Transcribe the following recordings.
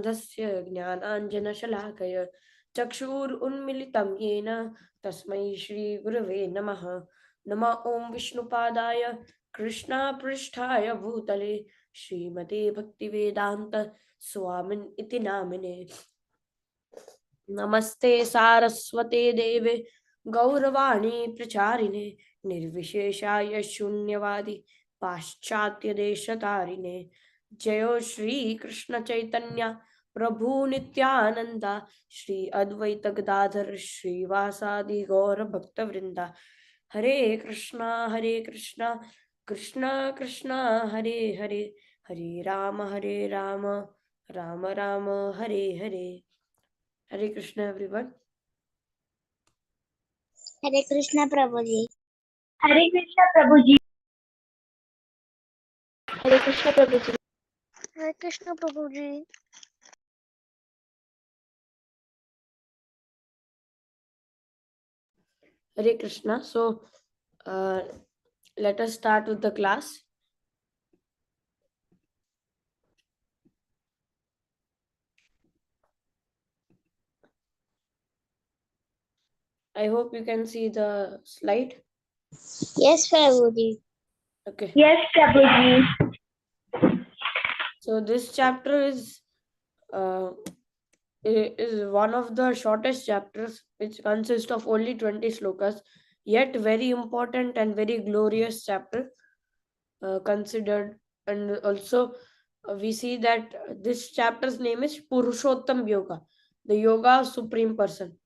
समारम्भस्य ज्ञानाञ्जनशलाकय चक्षुरुन्मिलितं येन तस्मै श्रीगुरवे नमः। नमः ॐ विष्णुपादाय कृष्णापृष्ठाय भूतले श्रीमते भक्तिवेदान्त स्वामिन् इति नामिने। नमस्ते सारस्वते देवे गौरवाणी प्रचारिणे निर्विशेषाय शून्यवादी पाश्चात्य देशतारिणे। जयो श्री कृष्ण चैतन्य प्रभु नित्यानंदा श्री अद्वैत गदाधर श्रीवासादि गौर भक्त वृंदा। हरे कृष्णा कृष्ण कृष्ण हरे हरे, हरे Ram Ram Ram Hare Hare. Hare Krishna everyone. Hare Krishna Prabhuji. Hare Krishna Prabhuji. Hare Krishna Prabhuji. Hare Krishna Prabhuji. Hare Krishna. So let us start with the class. I hope you can see the slide. Yes, Prabhuji. Okay. Yes, Prabhuji. So this chapter is one of the shortest chapters, which consists of only 20 slokas, yet very important and very glorious chapter considered. And also we see that this chapter's name is Purushottam Yoga, the yoga of Supreme Person.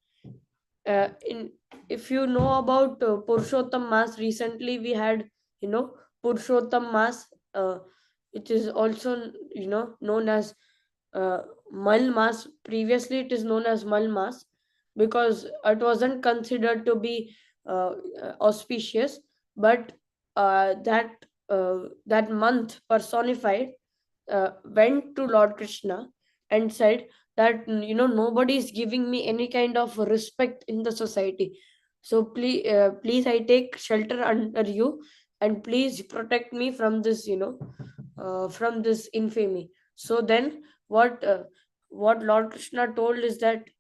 If you know about Purushottam Mass, recently we had Purushottam Mass, which is also known as Mal Mass. Previously it is known as Mal Mass because it wasn't considered to be auspicious, but that month personified went to Lord Krishna and said that nobody is giving me any kind of respect in the society, so please I take shelter under you, and please protect me from this from this infamy. So then what Lord Krishna told is that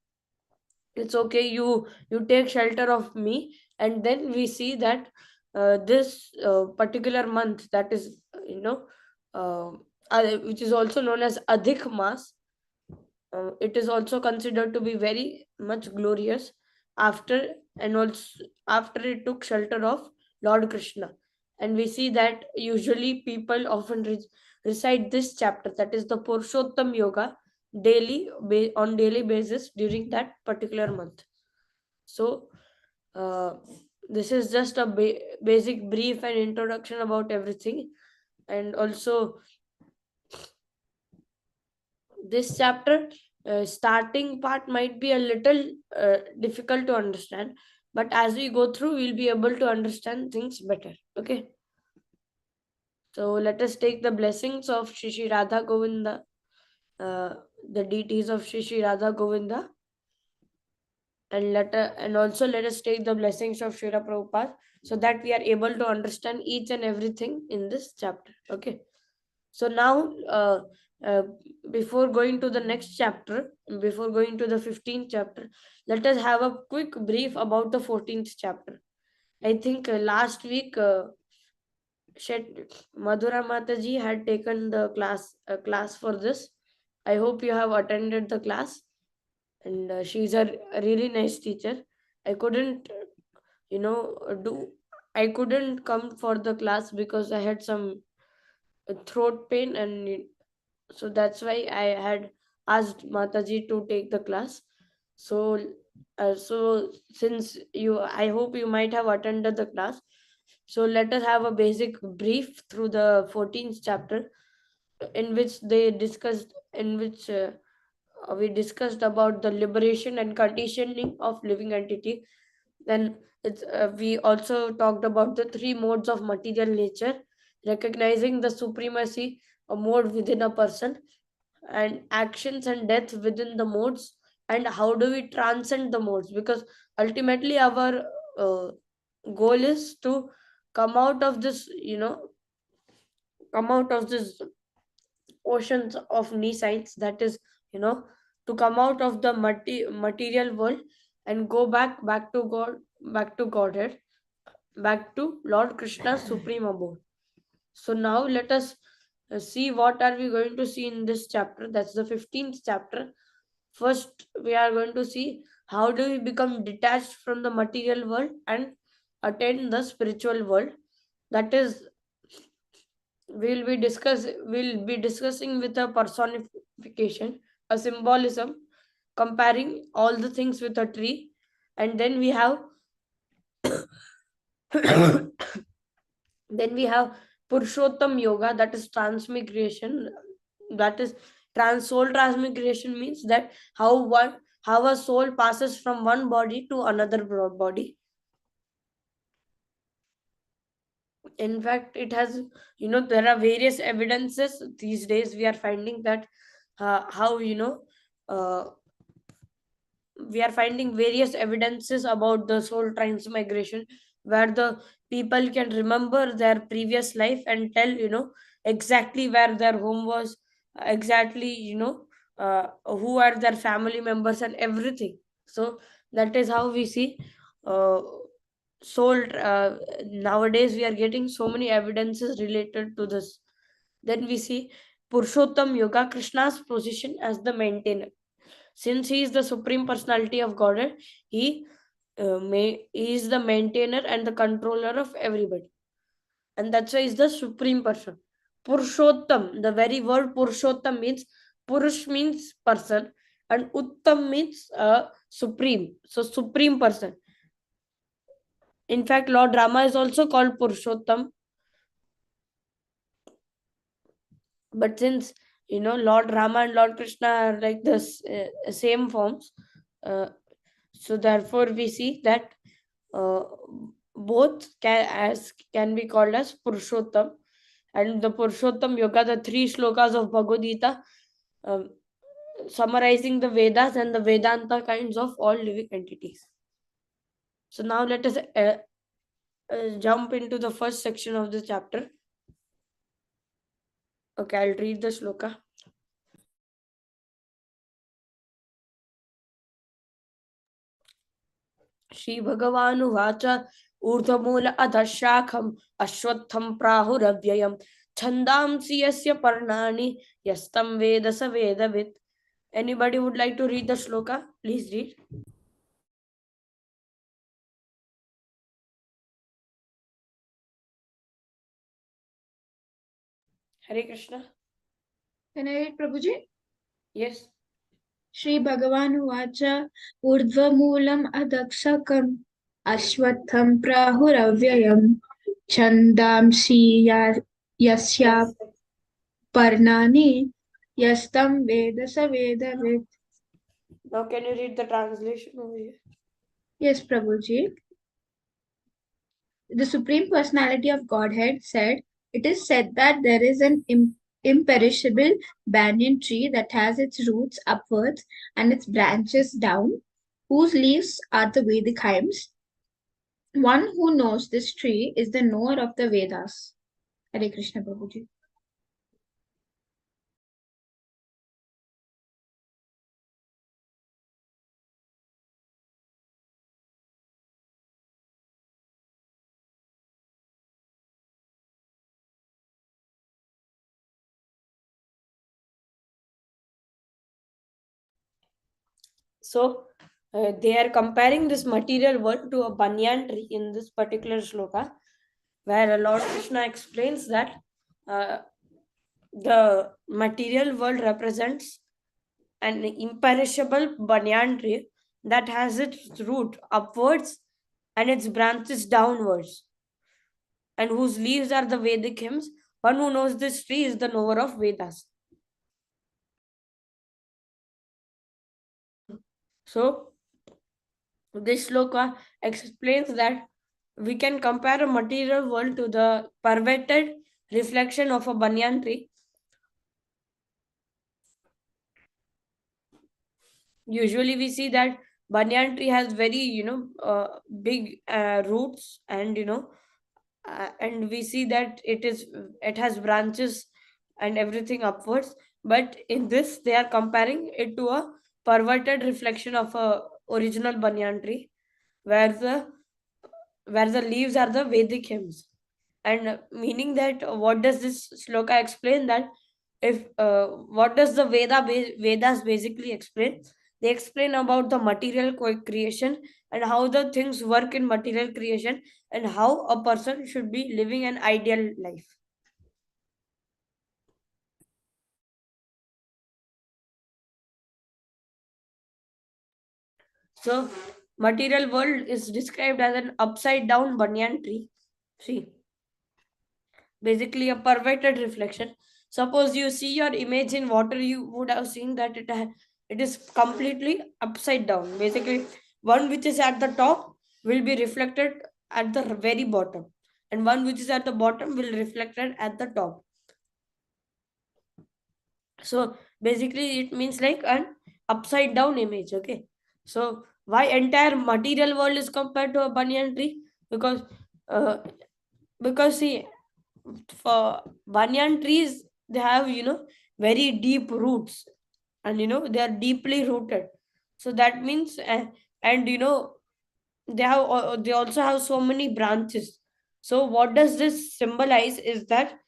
it's okay, you take shelter of me. And then we see that this particular month, that is uh, which is also known as Adhik Mas, it is also considered to be very much glorious after, and also after it took shelter of Lord Krishna. And we see that usually people often recite this chapter, that is the Purushottam Yoga, on daily basis during that particular month. So uh, this is just a basic brief and introduction about everything. And also this chapter starting part might be a little difficult to understand, but as we go through we'll be able to understand things better. Okay, so let us take the blessings of Shri Radha Govinda, the deities of Shri Radha Govinda, and also let us take the blessings of Srila Prabhupada, so that we are able to understand each and everything in this chapter. Okay, so now before going to the next chapter, before going to the 15th chapter, let us have a quick brief about the 14th chapter. I think last week Madhura Mataji had taken the class for this. I hope you have attended the class, and she's a really nice teacher. I couldn't you know do I couldn't come for the class because I had some throat pain, and so that's why I had asked Mataji to take the class. So since I hope you might have attended the class, so let us have a basic brief through the 14th chapter, in which we discussed about the liberation and conditioning of living entity. Then we also talked about the three modes of material nature, recognizing the supremacy of mode within a person, and actions and death within the modes, and how do we transcend the modes, because ultimately our uh, goal is to come out of this come out of this oceans of nescience, that is to come out of the material world and go back to God, back to Godhead, back to Lord Krishna's supreme abode. So now let us see what are we going to see in this chapter. That's the 15th chapter. First, we are going to see how do we become detached from the material world and attain the spiritual world. That is, we'll be discussing with a personification, a symbolism, comparing all the things with a tree, and then we have then we have Purushottam Yoga, that is transmigration. That is soul transmigration means that how a soul passes from one body to another body. In fact, it has, there are various evidences these days. We are finding that how uh, we are finding various evidences about the soul transmigration, where the people can remember their previous life and tell, exactly where their home was, exactly, who are their family members and everything. So that is how we see uh, soul. Nowadays we are getting so many evidences related to this. Then we see Purushottam Yoga, Krishna's position as the maintainer. Since he is the supreme personality of Godhead, he is the maintainer and the controller of everybody, and that's why he's the supreme person. Purushottam, the very word Purushottam means, Purush means person, and Uttam means supreme. So supreme person. In fact, Lord Rama is also called Purushottam, but since Lord Rama and Lord Krishna are like this same forms, uh, so therefore we see that uh, both can be called as Purushottam. And the Purushottam Yoga, the 3 shlokas of Bhagavad Gita, um, summarizing the Vedas and the Vedanta kinds of all living entities. So now let us jump into the first section of this chapter. Okay, I'll read the shloka. Shri Bhagavanuvacha Urdhamula Adhashakam Ashwatham Prahuravyayam Chandamsi Yasya Parnani Yastam Veda Savedavit. Anybody would like to read the shloka? Please read. Hare Krishna. Can I read, Prabhuji? Yes. Shri Bhagavanuvacha Urdhvamulam Adakshakam Ashwatham Prahuravyayam Chandamsi Yasya Parnani Yastam Veda Savedavit. Now can you read the translation over here? Yes, Prabhuji. The Supreme Personality of Godhead said, it is said that there is an imperishable banyan tree that has its roots upwards and its branches down, whose leaves are the Vedic hymns. One who knows this tree is the knower of the Vedas. Hare Krishna, Prabhuji. So they are comparing this material world to a banyan tree in this particular shloka, where Lord Krishna explains that the material world represents an imperishable banyan tree that has its root upwards and its branches downwards, and whose leaves are the Vedic hymns. One who knows this tree is the knower of Vedas. So this shloka explains that we can compare a material world to the perverted reflection of a banyan tree. Usually we see that banyan tree has very big roots, and and we see that it has branches and everything upwards, But in this, they are comparing it to a perverted reflection of a original banyan tree, where the leaves are the Vedic hymns. And meaning that, what does this sloka explain? That if what does the Vedas basically explain? They explain about the material creation and how the things work in material creation and how a person should be living an ideal life. So, material world is described as an upside down banyan tree. See, basically a perverted reflection. Suppose you see your image in water, you would have seen that it is completely upside down. Basically, one which is at the top will be reflected at the very bottom, and one which is at the bottom will reflected at the top. So basically, it means like an upside down image. Okay. So why entire material world is compared to a banyan tree? Because uh, see, for banyan trees, they have very deep roots, and they are deeply rooted. So that means, and they also have so many branches. So what does this symbolize is that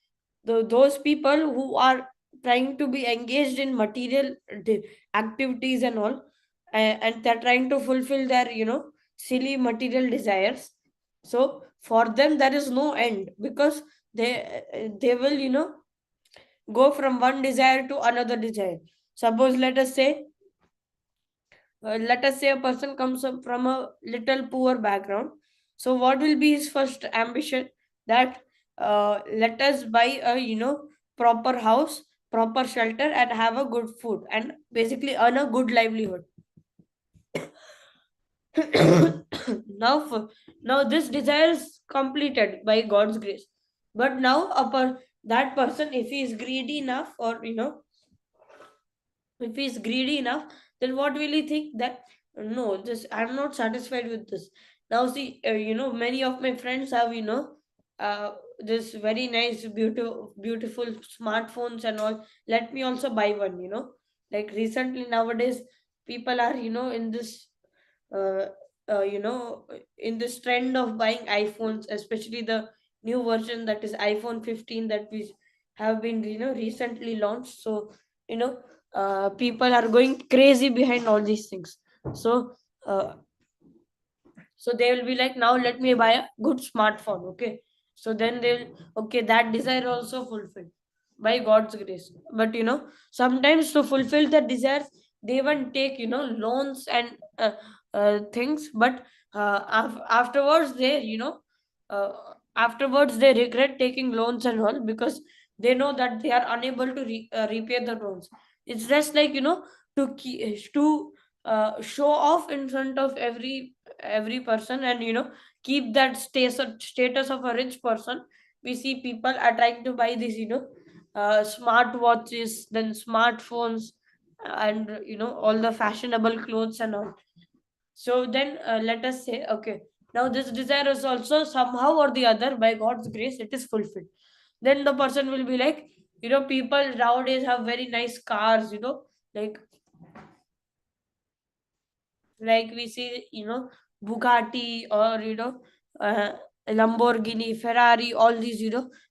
those people who are trying to be engaged in material activities and all, and they're trying to fulfill their silly material desires. So for them there is no end, because they will go from one desire to another desire. Suppose let us say a person comes up from a little poor background. So what will be his first ambition? That let us buy a proper house, proper shelter, and have a good food, and basically earn a good livelihood. now now this desire is completed by God's grace. But now that person, if he is greedy enough, or if he's greedy enough, then what will he think? That no, this, I'm not satisfied with this. Now see, many of my friends have uh, this very nice beautiful smartphones and all. Let me also buy one. Like recently, nowadays, people are in this uh, in this trend of buying iPhones, especially the new version, that is iPhone 15, that we have been recently launched. So you know people are going crazy behind all these things. So uh, they will be like, now let me buy a good smartphone. Okay. So then they'll, okay, that desire also fulfilled by God's grace. But sometimes to fulfill the desires, they even take loans and things. But afterwards they uh, afterwards they regret taking loans and all, because they know that they are unable to repay the loans. It's just like to show off in front of every person, and keep that status of a rich person. We see people are trying to buy these smart watches, then smartphones, and all the fashionable clothes and all. So then let us say, okay, now this desire is also somehow or the other, by God's grace, it is fulfilled. Then the person will be like, people nowadays have very nice cars, like we see Bugatti, or uh, Lamborghini, Ferrari, all these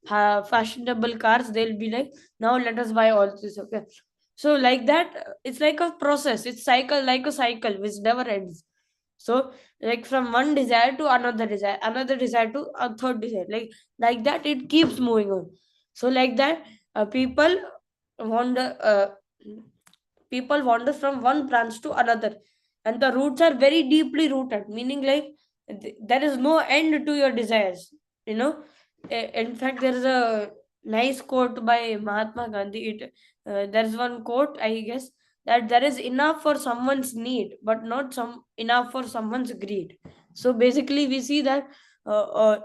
fashionable cars. They'll be like, now let us buy all this. Okay. So like that, it's like a process, it's cycle, like a cycle which never ends. So like from one desire to another desire to a third desire, like that it keeps moving on. So like that, wander uh, people wander from one branch to another, and the roots are very deeply rooted, meaning like there is no end to your desires. you know in fact, there is a nice quote by Mahatma Gandhi. There is one quote, I guess, that there is enough for someone's need, but not some enough for someone's greed. So basically we see that uh, uh,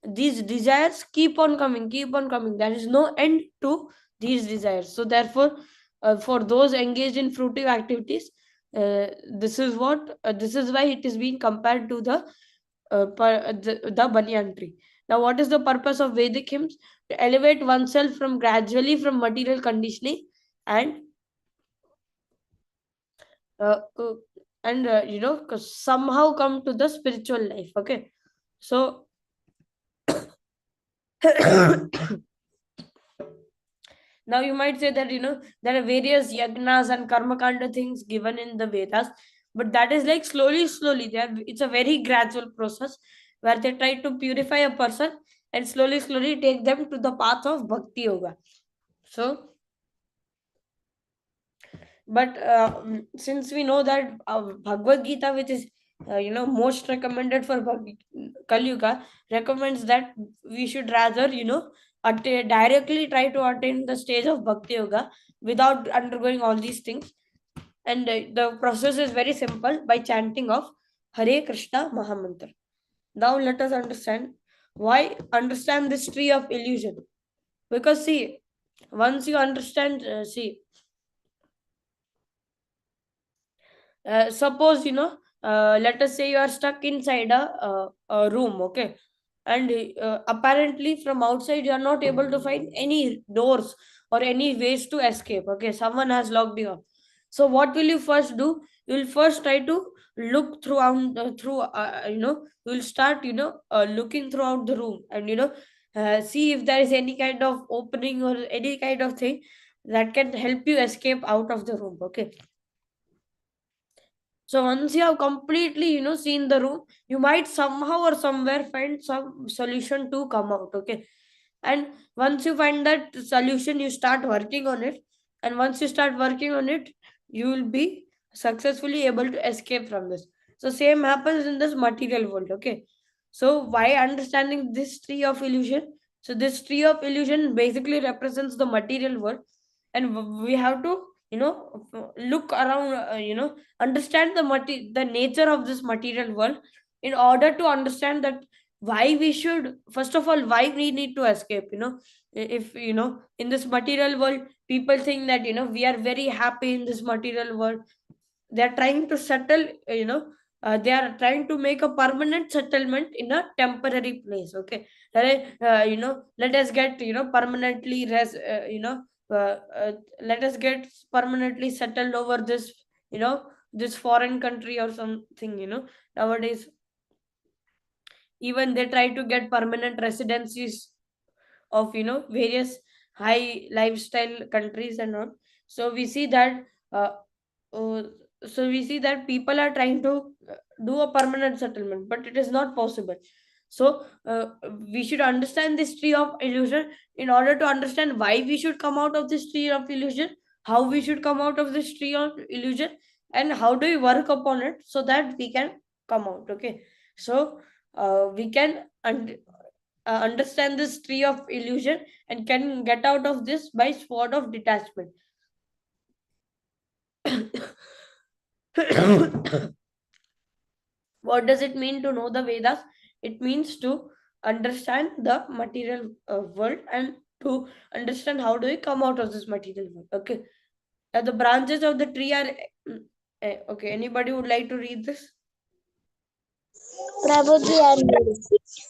these desires keep on coming. There is no end to these desires. So therefore, for those engaged in fruitive activities, this is why it is being compared to the banyan tree. Now what is the purpose of Vedic hymns? To elevate oneself from material conditioning, and somehow come to the spiritual life. Okay, so now you might say that there are various yagnas and karma kanda things given in the Vedas, but that is like slowly it's a very gradual process where they try to purify a person and slowly take them to the path of bhakti yoga. So but since we know that Bhagavad Gita, which is most recommended for Kali Yuga, recommends that we should rather directly try to attain the stage of bhakti yoga without undergoing all these things. And the process is very simple, by chanting of Hare Krishna Mahamantra. Now let us understand this tree of illusion. Because see, once you understand, suppose let us say you are stuck inside a room, okay, and apparently from outside you are not able to find any doors or any ways to escape. Okay, someone has locked you up. So what will you first do? You will first try to look throughout through you will start looking throughout the room, and see if there is any kind of opening or any kind of thing that can help you escape out of the room. Okay, so once you have completely, seen the room, you might somehow or somewhere find some solution to come out. Okay. And once you find that solution, you start working on it. And once you start working on it, you will be successfully able to escape from this. So same happens in this material world. Okay. So why understanding this tree of illusion? So this tree of illusion basically represents the material world, and we have to look around, understand the nature of this material world in order to understand that why we should, first of all, why we need to escape. If in this material world, people think that we are very happy in this material world. They are trying to settle, they are trying to make a permanent settlement in a temporary place. Okay, let us get permanently uh, uh, let us get permanently settled over this, this foreign country or something. Nowadays even they try to get permanent residencies of various high lifestyle countries and all. So we see that uh, uh, people are trying to do a permanent settlement, but it is not possible. So we should understand this tree of illusion in order to understand why we should come out of this tree of illusion, how we should come out of this tree of illusion, and how do we work upon it so that we can come out. Okay, so we can understand this tree of illusion and can get out of this by sword of detachment. What does it mean to know the Vedas? It means to understand the material world and to understand how do we come out of this material world. Okay. Now the branches of the tree are okay. Anybody would like to read this? Prabhuji and me.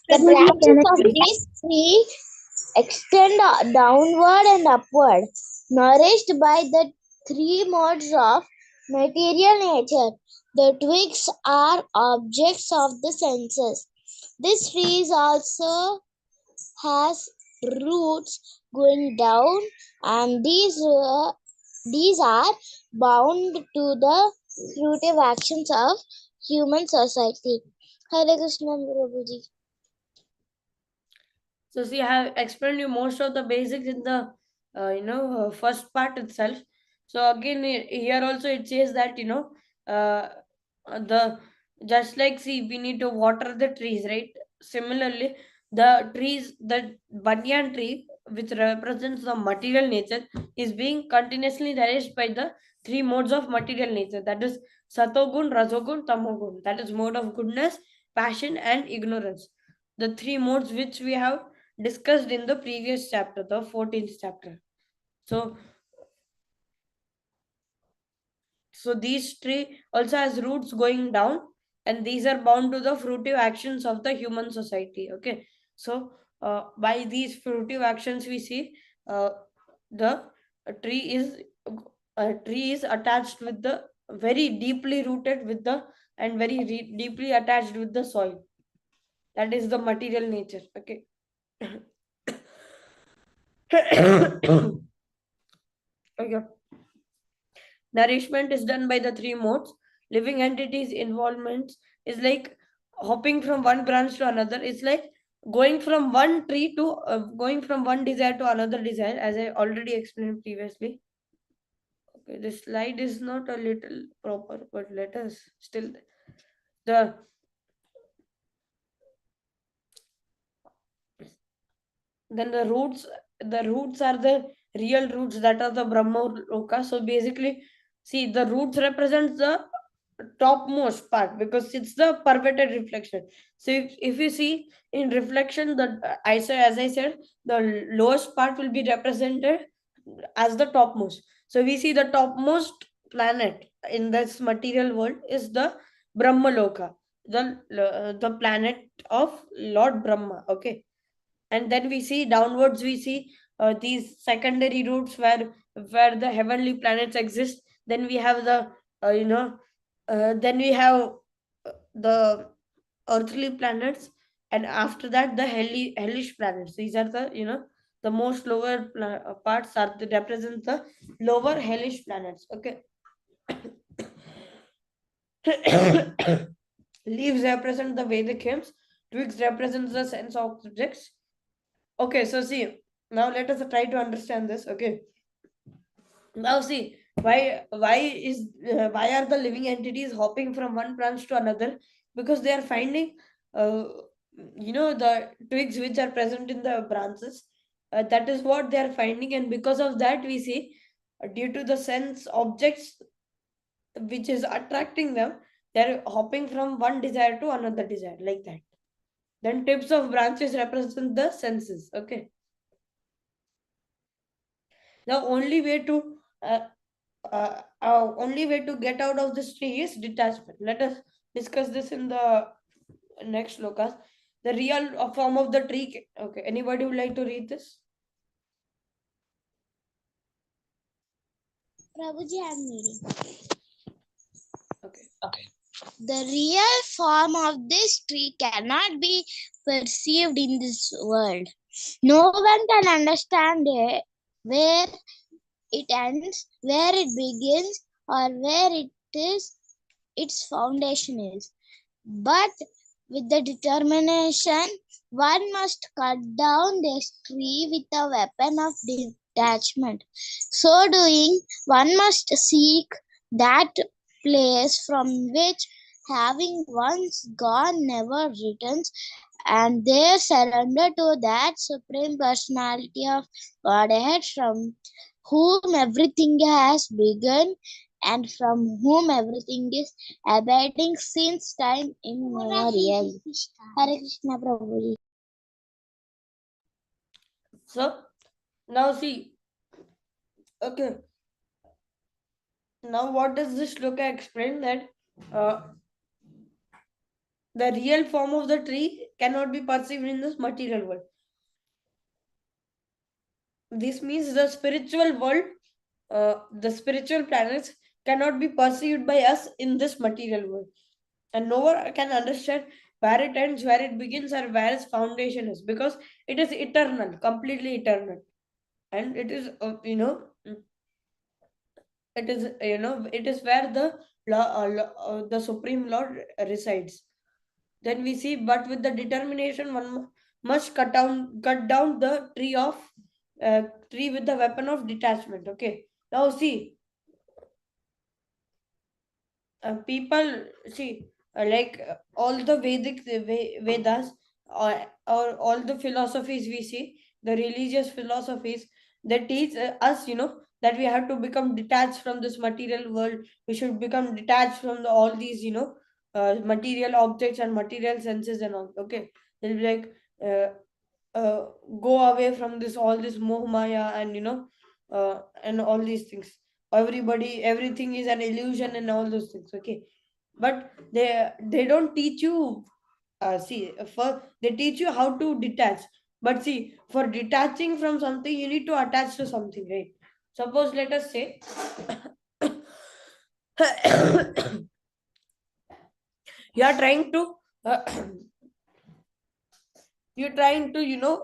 The Prabhuji, can branches I of read? this tree extend downward and upward, nourished by the three modes of material nature. The twigs are objects of the senses. This tree is also has roots going down, and these are bound to the fruitive actions of human society. Hare Krishna Prabhuji. So see, I have explained you most of the basics in the first part itself. So again, here also it says that uh, the just like, see, we need to water the trees, right? Similarly, the trees, the banyan tree, which represents the material nature, is being continuously nourished by the three modes of material nature. That is satogun, rajogun, tamogun. That is mode of goodness, passion, and ignorance. The three modes which we have discussed in the previous chapter, the 14th chapter. So, these tree also has roots going down, and these are bound to the fruitive actions of the human society. Okay, so by these fruitive actions, we see the tree is a tree is attached with the very deeply rooted with the and very deeply attached with the soil. That is the material nature. Okay. Okay. Nourishment is done by the three modes. Living entities involvement is like hopping from one branch to another. It's like going from one tree to going from one desire to another desire, as I already explained previously. Okay, this slide is not a little proper, but let us still the then the roots are the real roots, that are the Brahma Loka. So basically, see, the roots represents the topmost part because it's the perverted reflection. So if you see in reflection, the I said, as I said, the lowest part will be represented as the topmost. So we see the topmost planet in this material world is the Brahma Loka, the planet of Lord Brahma. Okay. And then we see downwards, we see these secondary roots where the heavenly planets exist. Then we have the then we have the earthly planets, and after that the hellish planets. These are the the most lower parts are the represent the lower hellish planets. Okay. Leaves represent the Vedic hymns, twigs represents the sense objects. Okay, so see, now let us try to understand this. Okay, now see, why are the living entities hopping from one branch to another? Because they are finding, uh, the twigs which are present in the branches. That is what they are finding, and because of that, we see, due to the sense objects which is attracting them, they are hopping from one desire to another desire, like that. Then tips of branches represent the senses. Okay, the uh, only way to get out of this tree is detachment. Let us discuss this in the next slokas. The real form of the tree. Okay, anybody would like to read this? Prabhuji, I am reading. Okay. The real form of this tree cannot be perceived in this world. No one can understand it, where it ends, where it begins, or where it is its foundation is. But with the determination, one must cut down this tree with a weapon of detachment. So doing, one must seek that place from which, having once gone, never returns, and there surrender to that Supreme Personality of Godhead from whom everything has begun and from whom everything is abiding since time immemorial. Hare Krishna Prabhuji. So now see. Okay. Now what does this shloka explain? That uh, the real form of the tree cannot be perceived in this material world. This means the spiritual world, the spiritual planets cannot be perceived by us in this material world. And no one can understand where it ends, where it begins, or where its foundation is, because it is eternal, completely eternal. And it is, it is where the Supreme Lord resides. Then we see, but with the determination, one must cut down the tree with the weapon of detachment. Okay. Now see, people see, all the Vedas, or all the philosophies we see, the religious philosophies, they teach us, that we have to become detached from this material world. We should become detached from all these, material objects and material senses and all. Okay, they'll be like, uh, uh, go away from this all this moh maya, and and all these things. Everything is an illusion and all those things. Okay, but they don't teach you, see, for they teach you how to detach. But see, for detaching from something, you need to attach to something, right? Suppose let us say you are trying to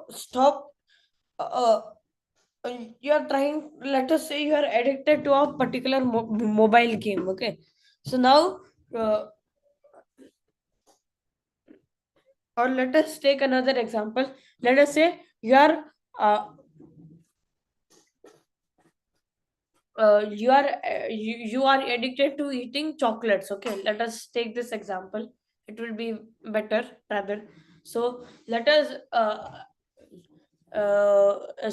stop uh, you are trying, let us say you are addicted to a particular mobile game. Okay, so now uh, or let us take another example. Let us say you are uh, you are addicted to eating chocolates. Okay, let us take this example, it will be better rather. So let us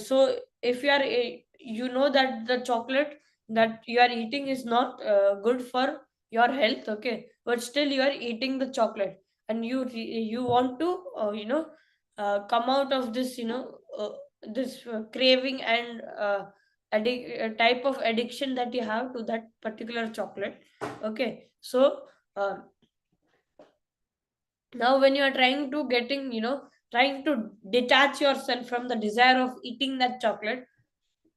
so if you are you know that the chocolate that you are eating is not good for your health. Okay, but still you are eating the chocolate, and you want to come out of this this craving and type of addiction that you have to that particular chocolate. Okay, so uh, now when you are trying to trying to detach yourself from the desire of eating that chocolate,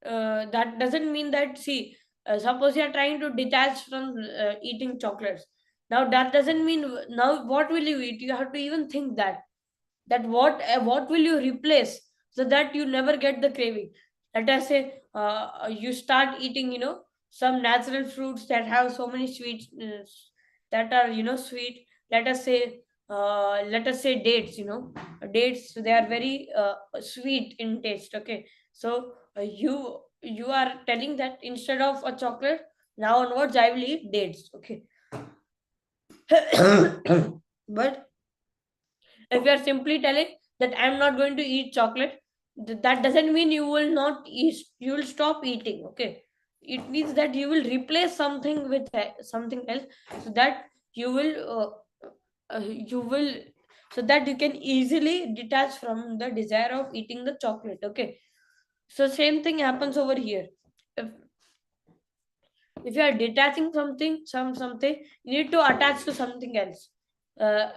that doesn't mean that, see, suppose you are trying to detach from eating chocolates. Now that doesn't mean, now what will you eat? You have to even think that what will you replace so that you never get the craving. Let us say you start eating some natural fruits that have so many sweets, that are sweet. Let us say dates. Dates, they are very sweet in taste. Okay, so you are telling that instead of a chocolate, now onwards I will eat dates. Okay. But if you are simply telling that I'm not going to eat chocolate, that doesn't mean you will not eat, you will stop eating. Okay, it means that you will replace something with something else, so that you will you will so that you can easily detach from the desire of eating the chocolate. Okay, so same thing happens over here. If you are detaching something, you need to attach to something else. uh,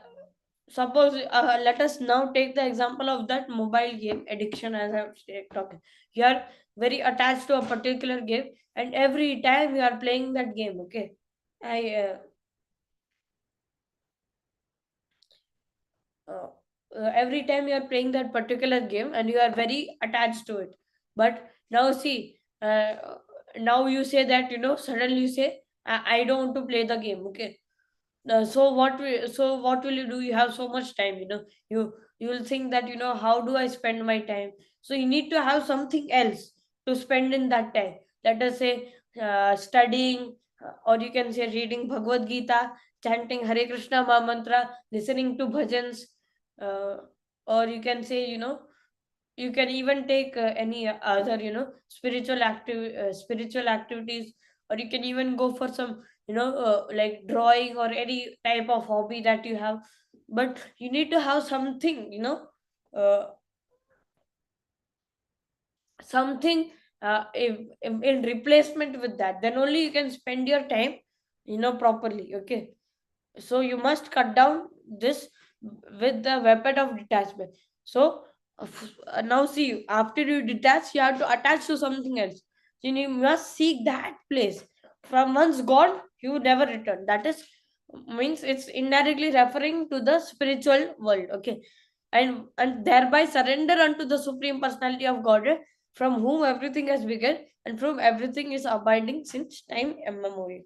Suppose let us now take the example of that mobile game addiction. As I was talking, you are very attached to a particular game, and every time you are playing that game. Okay, I uh, every time you are playing that particular game and you are very attached to it. But now see, now you say that suddenly you say, I don't want to play the game. Okay, so what will you do? You have so much time. You will think that how do I spend my time? So you need to have something else to spend in that time. Let us say studying, or you can say reading Bhagavad Gita, chanting Hare Krishna Maha Mantra, listening to bhajans, uh, or you can say you can even take any other spiritual activities, or you can even go for some like drawing or any type of hobby that you have. But you need to have something, uh, something in replacement with that, then only you can spend your time properly. Okay, so you must cut down this with the weapon of detachment. So now see, after you detach, you have to attach to something else. So you must seek that place. From once gone, you never return. That is, means it's indirectly referring to the spiritual world. Okay, and thereby surrender unto the supreme personality of Godhead, from whom everything has begun and from everything is abiding since time immemorial.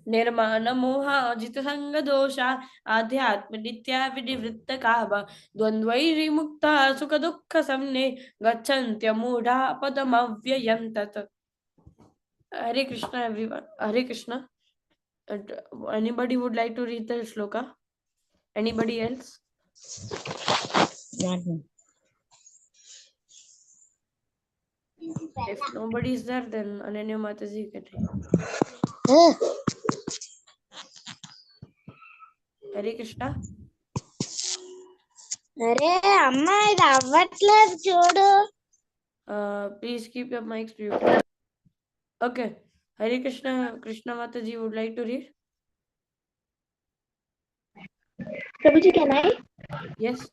निर्माण मोहाजित संग दोषा आध्यात्म नित्या विनिवृत्त काम द्वंद्वैर्मुक्ता सुख दुःख समने गच्छन्त्य मूढ़ा पदमव्ययं तत्. Hare Krishna, everyone. Hare Krishna. Anybody would like to read the shloka? Anybody else? If nobody is there, then Ananya Mataji, you can read. Hare Krishna. అరే అమ్మ ఇది అవ్వట్లేదు చూడు. Please keep your mics muted. Okay. Hare Krishna, Krishna Mataji would like to read? Prabhuji, can I? Yes.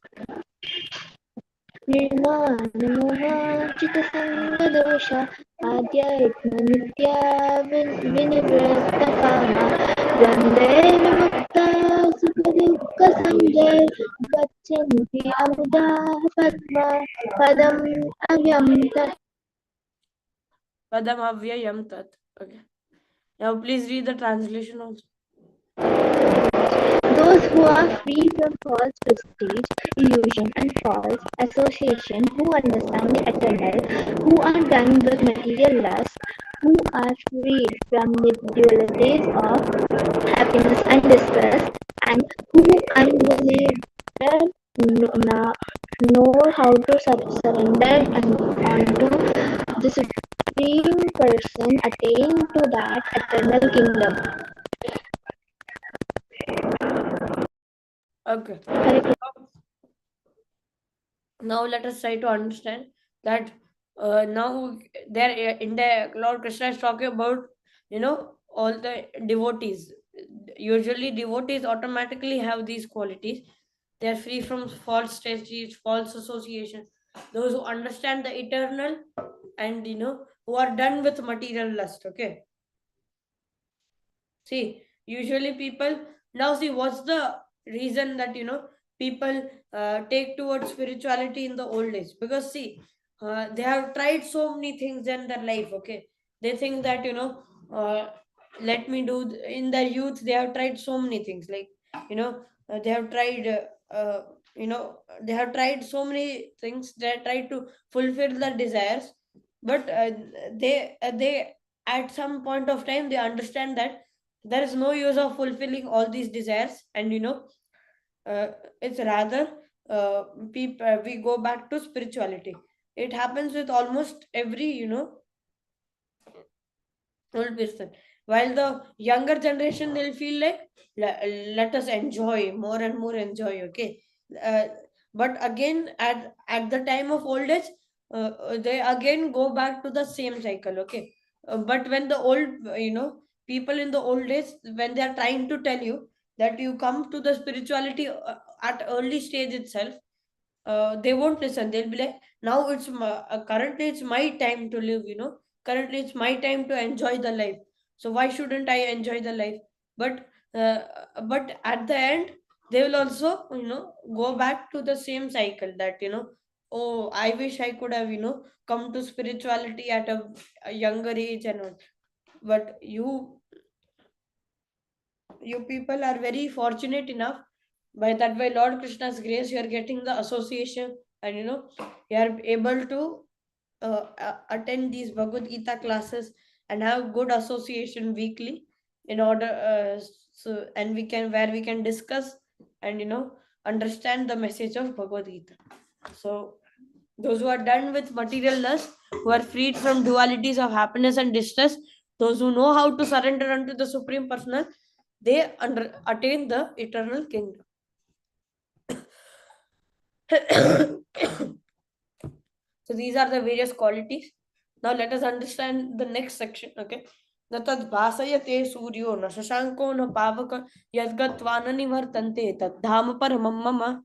निर्माणमोहाचितसङ्गदोष आध्यात्मनित्या विनिवृत्तकामा द्वन्द्वे विमुक्ता सुखदुःखसञ्जय गच्छन्ति अमुदाः पद्मा पदम् अव्यं तत्. Padam Avyayam Tat. Okay. Now please read the translation also. Those who are free from false prestige, illusion, and false association, who understand the eternal, who are done with material lust, who are freed from the dualities of happiness and distress, and who unbelieved know how to surrender and onto the Supreme Person, attain to that eternal kingdom. Okay. Now let us try to understand that now there in the Lord Krishna is talking about, all the devotees. Usually devotees automatically have these qualities. They are free from false strategies, false association. Those who understand the eternal and who are done with material lust. Okay. See, usually people now see what's the reason that people take towards spirituality in the old age, because see, they have tried so many things in their life. Okay, they think that let me do in their youth they have tried so many things, like they have tried they have tried so many things. They tried to fulfill their desires, but they at some point of time they understand that there is no use of fulfilling all these desires, and uh, it's rather people we go back to spirituality. It happens with almost every old person, while the younger generation they'll feel like let us enjoy more and more enjoy. Okay, uh, but again at the time of old age, they again go back to the same cycle. Okay, but when the old people in the old days, when they are trying to tell you that you come to the spirituality at early stage itself, they won't listen. They'll be like, now currently it's my time to live. Currently it's my time to enjoy the life. So why shouldn't I enjoy the life? But uh, but at the end, they will also go back to the same cycle that oh, I wish I could have come to spirituality at a younger age and all. But you people are very fortunate enough, by that, by Lord Krishna's grace, you are getting the association, and you are able to attend these Bhagavad Gita classes and have good association weekly, in order so, and we can, where we can discuss and understand the message of Bhagavad Gita. So those who are done with material lust, who are freed from dualities of happiness and distress, those who know how to surrender unto the Supreme Personal, they attain the eternal kingdom. So these are the various qualities. Now let us understand the next section. Okay. Natad bhasayate suryo na shashanko na pavaka yadgatva na nivartante tad dham paramam mama.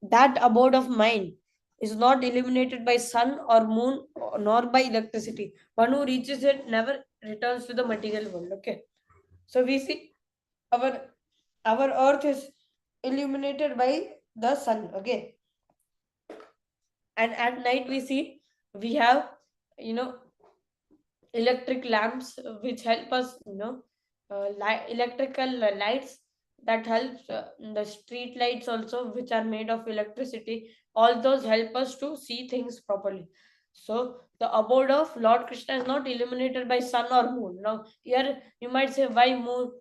That abode of mine is not illuminated by sun or moon nor by electricity. One who reaches it never returns to the material world. Okay. So we see our our earth is illuminated by the sun. Okay. And at night we see we have you know electric lamps, which help us electrical lights that helps, the street lights also, which are made of electricity. All those help us to see things properly. So the abode of Lord Krishna is not illuminated by sun or moon. Now here you might say, why moon?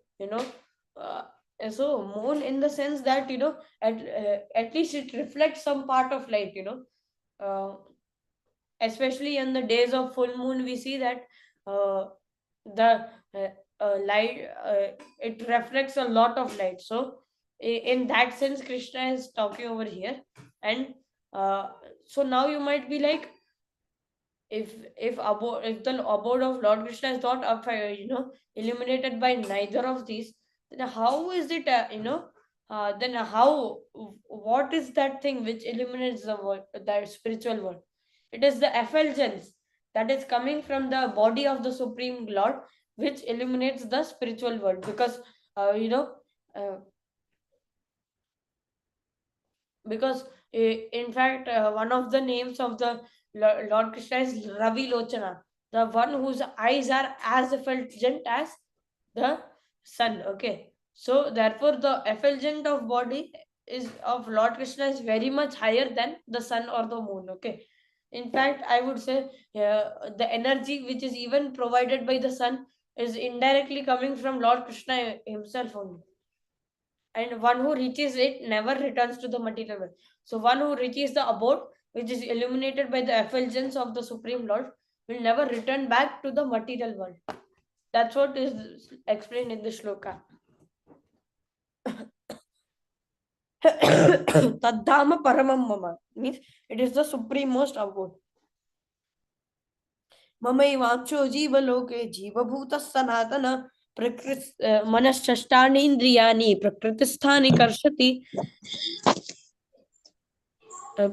uh, so moon, in the sense that at least it reflects some part of light. uh, Especially in the days of full moon, we see that uh, the light, it reflects a lot of light. So in that sense Krishna is talking over here. And uh, so now you might be like, if the abode of Lord Krishna is not illuminated by neither of these, then how is it then how what is that thing which illuminates the world, that spiritual world? It is the effulgence that is coming from the body of the Supreme Lord which illuminates the spiritual world, because uh, you know uh, because in fact one of the names of the Lord Krishna is Ravi Lochana, the one whose eyes are as effulgent as the sun. Okay, so therefore the effulgent of body is of Lord Krishna is very much higher than the sun or the moon. Okay, in fact I would say the energy which is even provided by the sun is indirectly coming from Lord Krishna himself only, and one who reaches it never returns to the material world. So one who reaches the abode, which is illuminated by the effulgence of the Supreme Lord, will never return back to the material world. That's what is explained in the shloka. Tadhama paramam mama means it is the supremost abode. Mamaivacho jivaloke jivabhuta sanatana manashashtani indriyani prakritisthani karshati.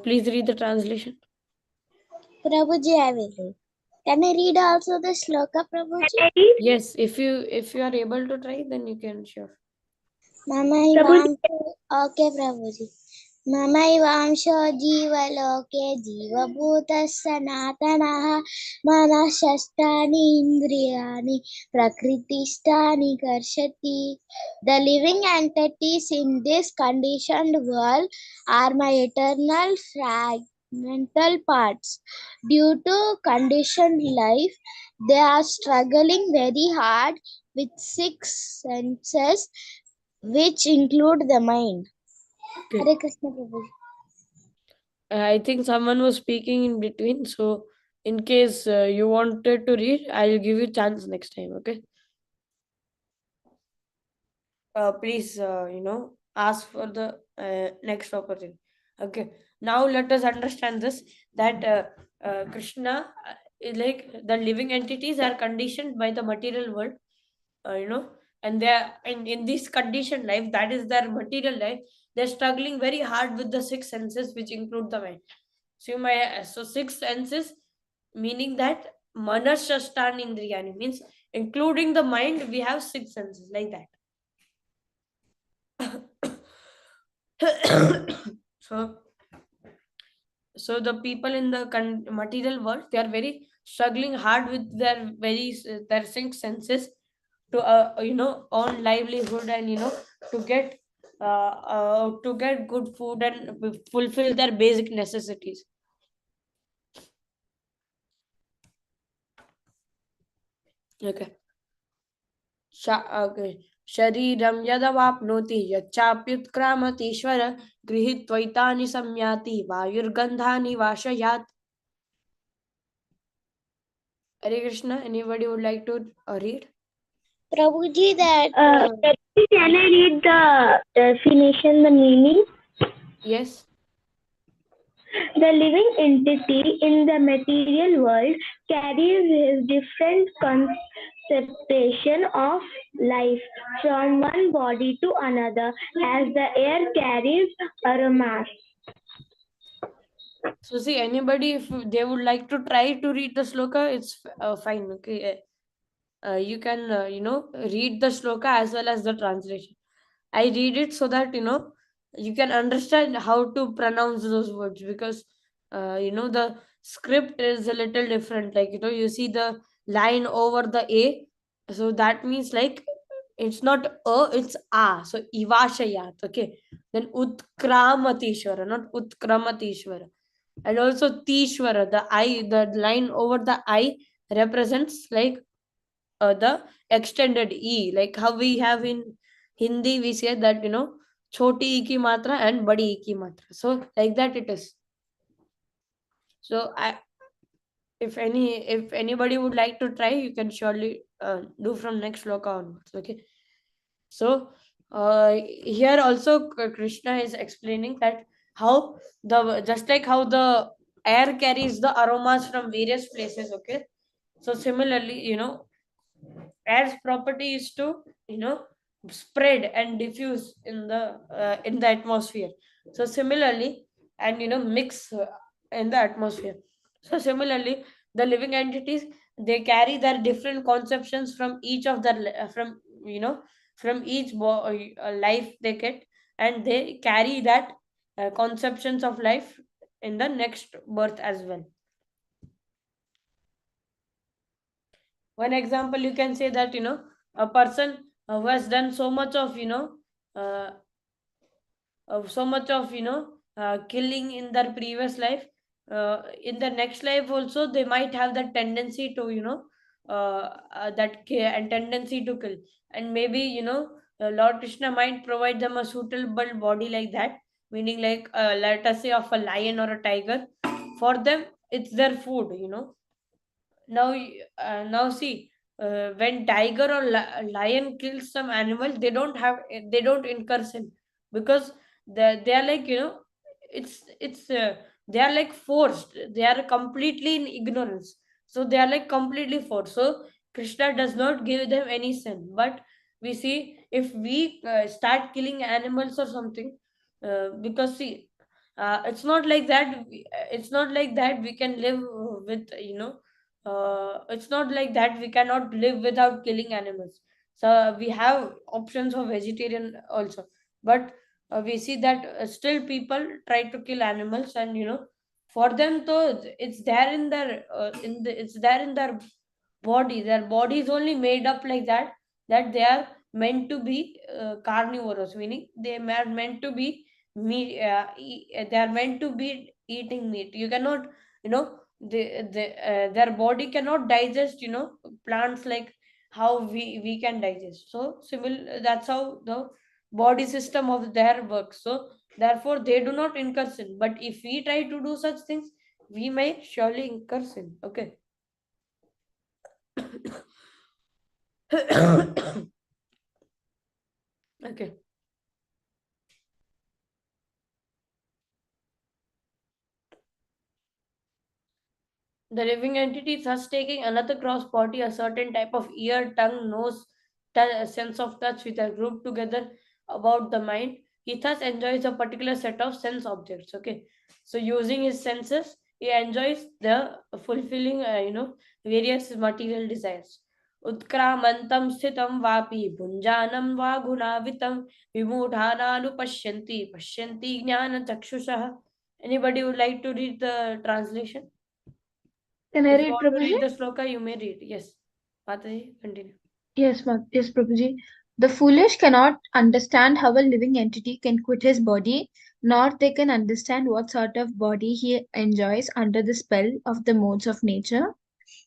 Please read the translation. Prabhuji, I will read. Can I read also the shloka, Prabhuji? Yes, if you are able to try, then you can, sure. Prabhuji. Okay, Prabhuji. ममैवांशो जीवलोके जीवभूतः सनातनः मनःषष्ठानि इन्द्रियाणि प्रकृतिस्थानि कर्षति. The living entities in this conditioned world are my eternal fragmental parts. Due to conditioned life, they are struggling very hard with 6 senses, which include the mind. Okay. Hare Krishna Prabhu. I think someone was speaking in between, so in case you wanted to read, I'll give you chance next time. Okay. Please, ask for the next opportunity. Okay. Now let us understand this, that Krishna, like the living entities are conditioned by the material world, and they are in this conditioned life, that is their material life. They're struggling very hard with the 6 senses, which include the mind. So 6 senses, meaning that manashastan indriyani means including the mind, we have 6 senses like that. so so the people in the material world, they are very struggling hard with their 6 senses to earn livelihood, and to get good food and fulfill their basic necessities. Okay. Okay. शरीरं यदवाप्नोति यच्चाप्युत्क्रामतीश्वर गृहीत्वैतानि संयाति वायुर्गन्धानि वाशयात्. Hare Krishna. Anybody would like to read? Prabhuji, that Can I read the definition, the meaning? Yes. The living entity in the material world carries his different conception of life from one body to another, as the air carries aromas. So see, anybody, if they would like to try to read the sloka, it's fine. Okay. You can read the shloka as well as the translation. I read it so that you can understand how to pronounce those words, because the script is a little different. Like you see the line over the a, so that means like it's not a, it's a. So ivashayat. Okay, then utkramatishvara, not utkramatishvara. And also tishvara, the line over the I represents like the extended e, like how we have in Hindi, we say that choti e ki matra and badi e ki matra, so like that it is. So if anybody would like to try, you can surely do from next sloka onwards. Okay. So here also Krishna is explaining that how the just like how the air carries the aromas from various places. Okay, so similarly, air's property is to, spread and diffuse in the atmosphere. So similarly, and mix in the atmosphere. So similarly, the living entities, they carry their different conceptions from each of their from from each life they get, and they carry that conceptions of life in the next birth as well. One example, you can say that, a person who has done so much of, uh, killing in their previous life, in the next life also they might have that tendency to, and tendency to kill. And maybe, Lord Krishna might provide them a suitable body like that, meaning like, let us say, of a lion or a tiger. For them, it's their food. Now see, when tiger or lion kills some animal, they don't incur sin, because they are like, it's they are like forced, they are completely in ignorance, so they are like completely forced. So Krishna does not give them any sin. But we see, if we start killing animals or something, because see, it's not like that we can live with, it's not like that we cannot live without killing animals. So we have options of vegetarian also. But we see that still people try to kill animals, and for them though, it's there in their it's there in their body. Their body is only made up like that, that they are meant to be carnivorous, meaning they are meant to be meat. They are meant to be eating meat. You cannot, their body cannot digest, plants like how we can digest. So similar, that's how the body system of their works. So therefore they do not incur sin. But if we try to do such things, we may surely incur sin. Okay. Okay. The living entity thus taking another cross body, a certain type of ear, tongue, nose, sense of touch, with a group together about the mind. He thus enjoys a particular set of sense objects. Okay, so using his senses, he enjoys the fulfilling, various material desires. Utkramantam sthitam vapi bhunjanam va gunavitam vimudhananupashyanti pashyanti jnana chakshusha. Anybody would like to read the translation? Can I If you read, want to Prabhuji? read the sloka, you may read. Yes. Mataji, continue. Yes, Prabhuji. The foolish cannot understand how a living entity can quit his body, nor they can understand what sort of body he enjoys under the spell of the modes of nature.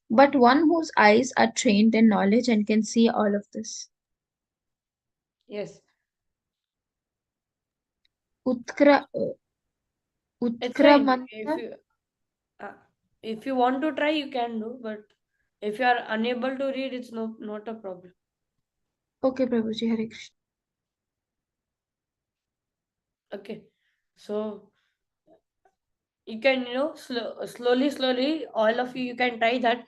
But one whose eyes are trained in knowledge and can see all of this. Yes. Utkra, It's fine. Utkramanta. Uh, if you want to try, you can do. But if you are unable to read, it's not a problem. Okay, Prabhuji, Hare Krishna. Okay. So you can, slowly, all of you can try that.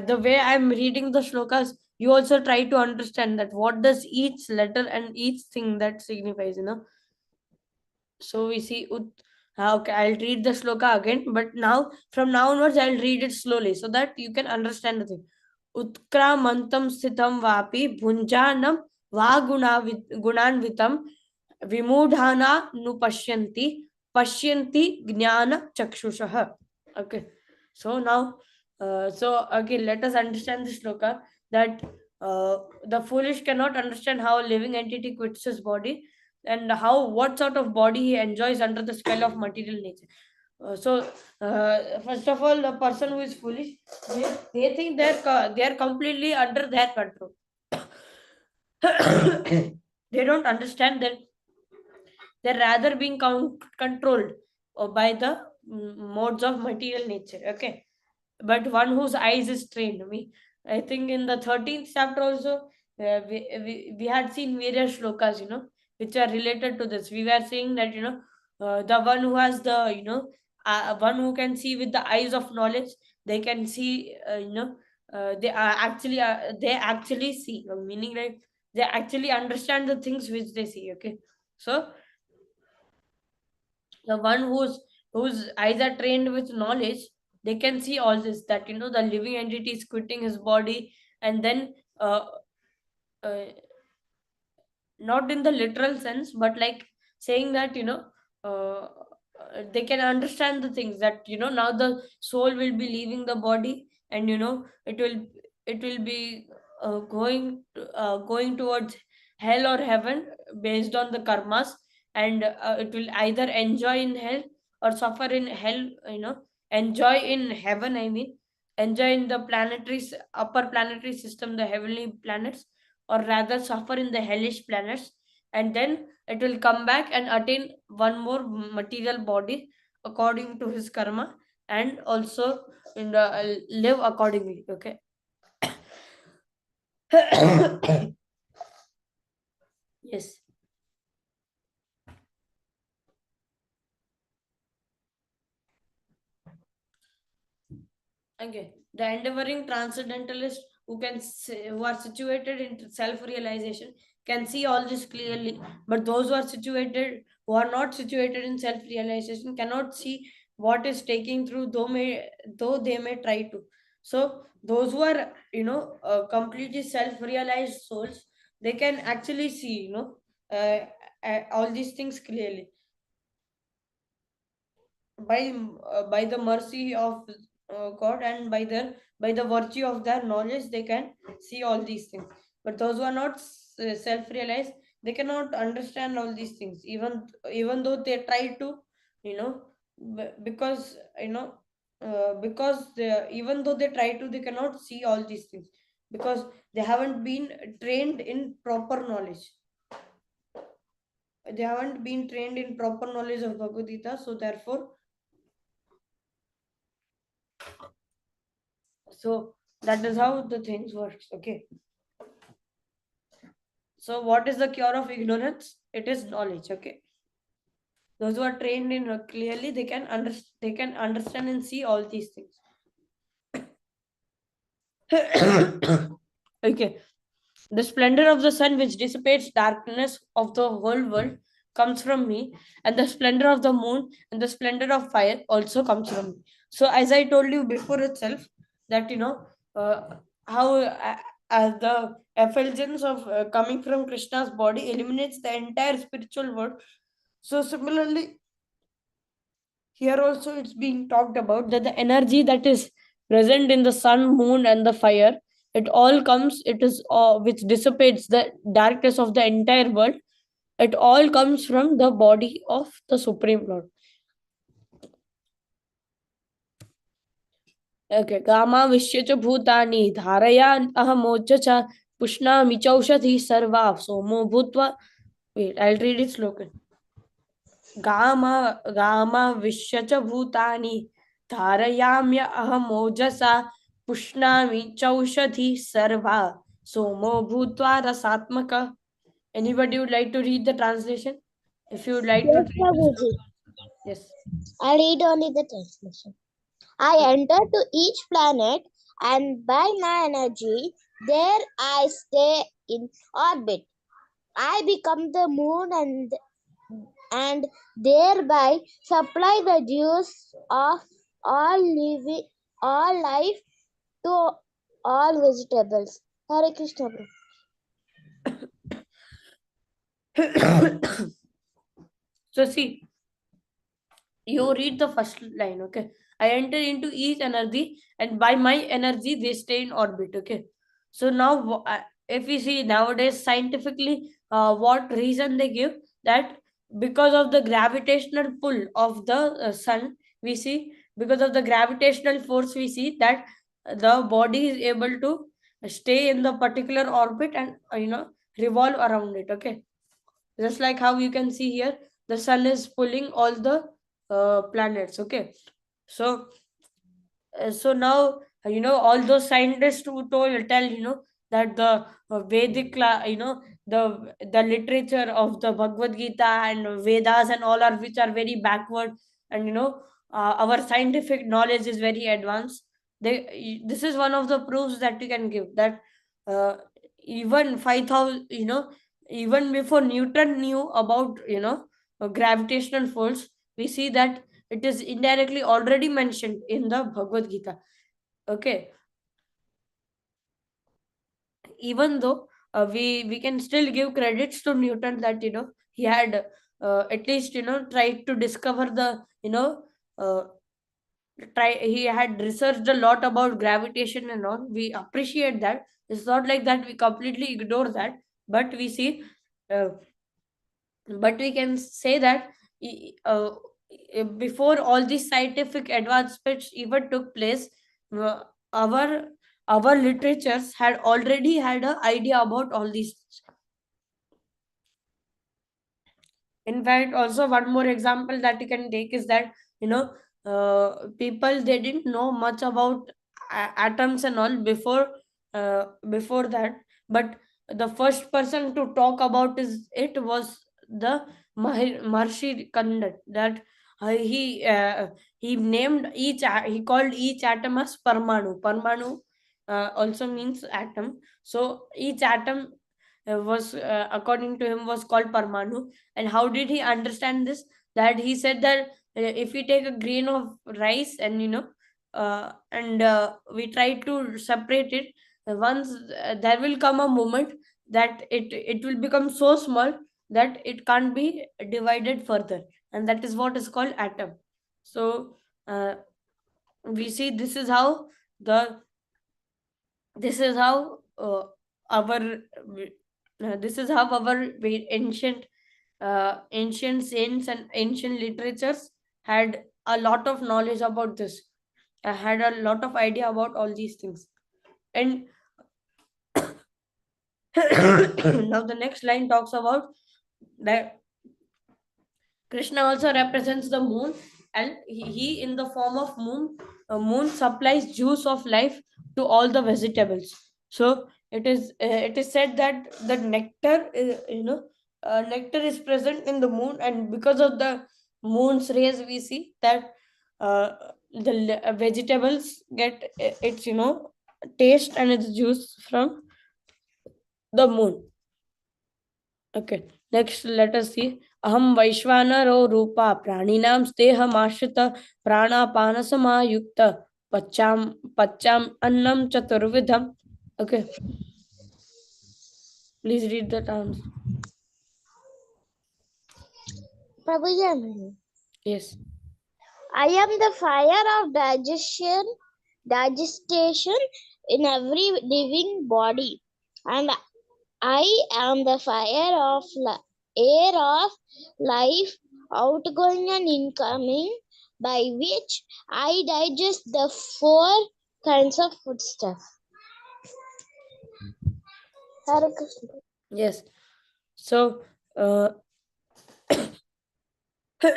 The way I'm reading the shlokas, you also try to understand that what does each letter and each thing that signifies. So we see okay, I'll read the sloka again, but now from now onwards I'll read it slowly so that you can understand the thing. Utkramantam sthitam vapi bhunjanam gunanvitam vimudhana nupashyanti pashyanti jnana chakshusha. Okay, so now, again, let us understand this sloka, that the foolish cannot understand how a living entity quits his body, and what sort of body he enjoys under the spell of material nature. First of all, the person who is foolish, they think they are completely under their control. They don't understand that they're rather being controlled by the modes of material nature. Okay, but one whose eyes is trained. I think in the 13th chapter also, we had seen various shlokas, which are related to this. We were saying that, the one who has the, one who can see with the eyes of knowledge, they can see, they actually see, meaning like they actually understand the things which they see. Okay, so the one whose eyes are trained with knowledge, they can see all this, that the living entity is quitting his body, and then uh, uh, not in the literal sense, but like saying that they can understand the things, that now the soul will be leaving the body, and it will be going towards hell or heaven based on the karmas, and it will either enjoy in hell or suffer in hell, enjoy in heaven, I mean enjoy in the upper planetary system, the heavenly planets, or rather suffer in the hellish planets, and then it will come back and attain one more material body according to his karma, and also live accordingly. Okay. Yes. Okay. The endeavoring transcendentalist who are situated in self-realization can see all this clearly, but those who are not situated in self-realization cannot see what is taking through, though they may try to. So those who are completely self-realized souls, they can actually see all these things clearly by the mercy of God, and by the virtue of their knowledge, they can see all these things. But those who are not self-realized, they cannot understand all these things, even though they try to, because even though they try to, they cannot see all these things, because they haven't been trained in proper knowledge. They haven't been trained in proper knowledge of Bhagavad Gita, so therefore, so that is how the things works. Okay, so what is the cure of ignorance? It is knowledge. Okay, those who are trained in clearly, they can understand and see all these things. Okay, the splendor of the sun which dissipates darkness of the whole world comes from me, and the splendor of the moon and the splendor of fire also comes from me. So as I told you before itself, that how the effulgence of coming from Krishna's body eliminates the entire spiritual world. So similarly, here also it's being talked about that the energy that is present in the sun, moon, and the fire, it is which dissipates the darkness of the entire world. It all comes from the body of the Supreme Lord. Okay, Kama Vishyacha Bhutani Dharayan Ahamochacha Pushnami Chaushati Sarva Somo Bhutva. Wait, I'll read it slowly. Gama Vishyacha Bhutani Dharayamya Ahamojasa Pushnami Chaushati Sarva Somo Bhutva Rasatmaka. Anybody would like to read the translation? If you would like to Yes, read Prabhuji. yes. I read only the translation. I enter to each planet, and by my energy, there I stay in orbit. I become the moon, and thereby supply the juice of all life to all vegetables. Hare Krishna. Prabhu. So see, you read the first line. Okay, I enter into each energy, and by my energy they stay in orbit. Okay, so now if we see nowadays scientifically, what reason they give, that because of the gravitational pull of the sun, we see, because of the gravitational force, we see that the body is able to stay in the particular orbit, and revolve around it. Okay, just like how you can see here, the sun is pulling all the planets. Okay, so now all those scientists who tell that the Vedic the literature of the Bhagavad Gita and Vedas and all are, which are very backward, and our scientific knowledge is very advanced. This is one of the proofs that you can give, that uh, even 5,000, even before Newton knew about, gravitational force, we see that it is indirectly already mentioned in the Bhagavad Gita. Okay, even though we can still give credits to Newton, that he had at least tried to discover the uh, he had researched a lot about gravitation and all. We appreciate that. It's not like that we completely ignore that, but we see uh, but we can say that before all these scientific advancements even took place, uh, our our literatures had already had an idea about all these things. In fact, also one more example that you can take is that people, they didn't know much about atoms and all before that, but the first person to talk about it was the Maharshi Kannada, that he named he called each atom as Parmanu. Also means atom. So each atom was according to him was called Parmanu. And how did he understand this? That he said that if we take a grain of rice and we try to separate it, once there will come a moment that it will become so small that it can't be divided further, and that is what is called atom. So we see the this is how our this is how our ancient saints and ancient literatures had a lot of knowledge about this. I had a lot of idea about all these things. And now the next line talks about that Krishna also represents the moon, and he in the form of moon supplies juice of life to all the vegetables. So it is said that the nectar nectar is present in the moon, and because of the moon's rays, we see that uh, vegetables get its taste and its juice from the moon. Okay, next let us see. Aham Vaishvanaro Rupa Praninam Stehamashita Pranapana Samayukta Pacham Annam Chaturvidham. Okay, please read the terms. Prabhuji, Yes. I am the fire of digestion in every living body, and I am the fire of air of life, outgoing and incoming, by which I digest the four kinds of foodstuff. Hare Krishna. Yes. So so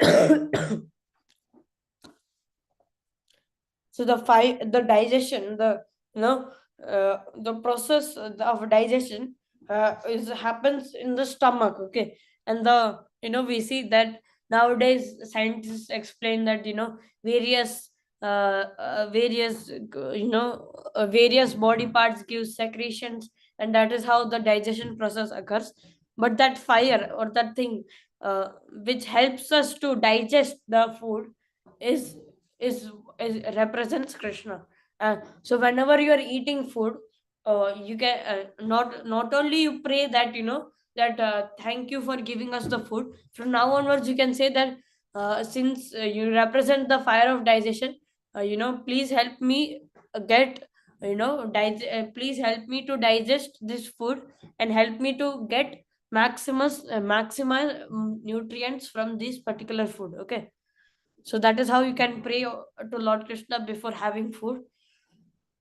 the digestion, the process of digestion is happens in the stomach. Okay, and we see that nowadays scientists explain that various various body parts give secretions, and that is how the digestion process occurs. But that fire or that thing uh, which helps us to digest the food is is represents Krishna. So whenever you are eating food, you can not only you pray that that thank you for giving us the food. From now onwards, you can say that since you represent the fire of digestion, please help me get please help me to digest this food and help me to get maximize nutrients from this particular food. Okay, so that is how you can pray to Lord Krishna before having food.